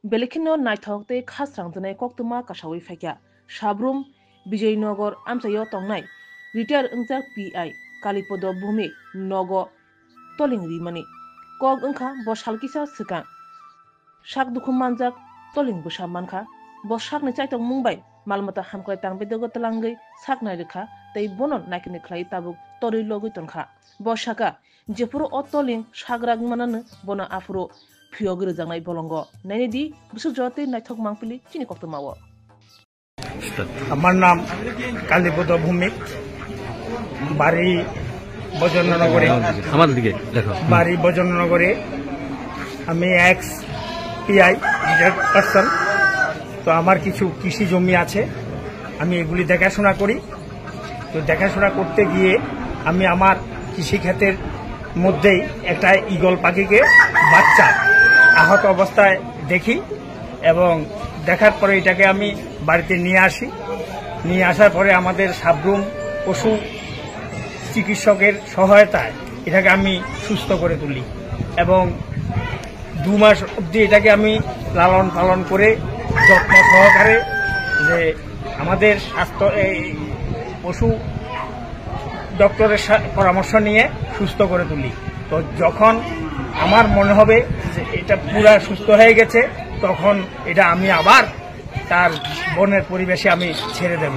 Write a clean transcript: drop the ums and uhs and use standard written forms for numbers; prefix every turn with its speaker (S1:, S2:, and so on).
S1: Belekino naithok te khasrang jane koktuma kasawi faikya Sabrum Bijaynagar amsayo tongnai retire ungjak PI Kalipodo Bhumik Nogo Toling Rimani Kok ungkha bo salkisa sika sak dukhum manjak toling busa mankha bo sakni chaitong mungbai malmata hamkrai tangbedogo talangai saknai rekha tei bonon naikini khlai tabuk tori logoi tonkha bo saka jepuro o toling sagrag mananu bono afuro phiogri jangnai bolongo naini di bisu jote naithok mangpili chini koktamawo
S2: আমার নাম কালীপদ ভৌমিক, বাড়ি বজননগরে। বাড়ি বজননগরে। আমি x PI retired person. তো আমার কিছু কৃষি জমি আছে, আমি এগুলি দেখাশোনা করি। তো দেখাশোনা করতে গিয়ে আমি আমার কৃষিক্ষেতের মধ্যেই একটা ঈগল পাখিকে বাচ্চা আহত অবস্থায় দেখি এবং দেখার পরে এটাকে আমি বাড়িতে নিয়ে আসি। নিয়ে আসার পরে আমাদের সাবরুম পশু চিকিৎসকের সহায়তায় এটাকে আমি সুস্থ করে তুলি এবং 2 মাস অবধি এটাকে আমি লালন পালন করে যত্ন সহকারে যে আমাদের স্বাস্থ্য এই পশু ডক্টরের পরামর্শ নিয়ে সুস্থ করে তুলি। তো যখন আমার মনে হবে যে এটা পুরা সুস্থ হয়ে গেছে তখন এটা আমি আবার তার বনের পরিবেশে আমি ছেড়ে দেব।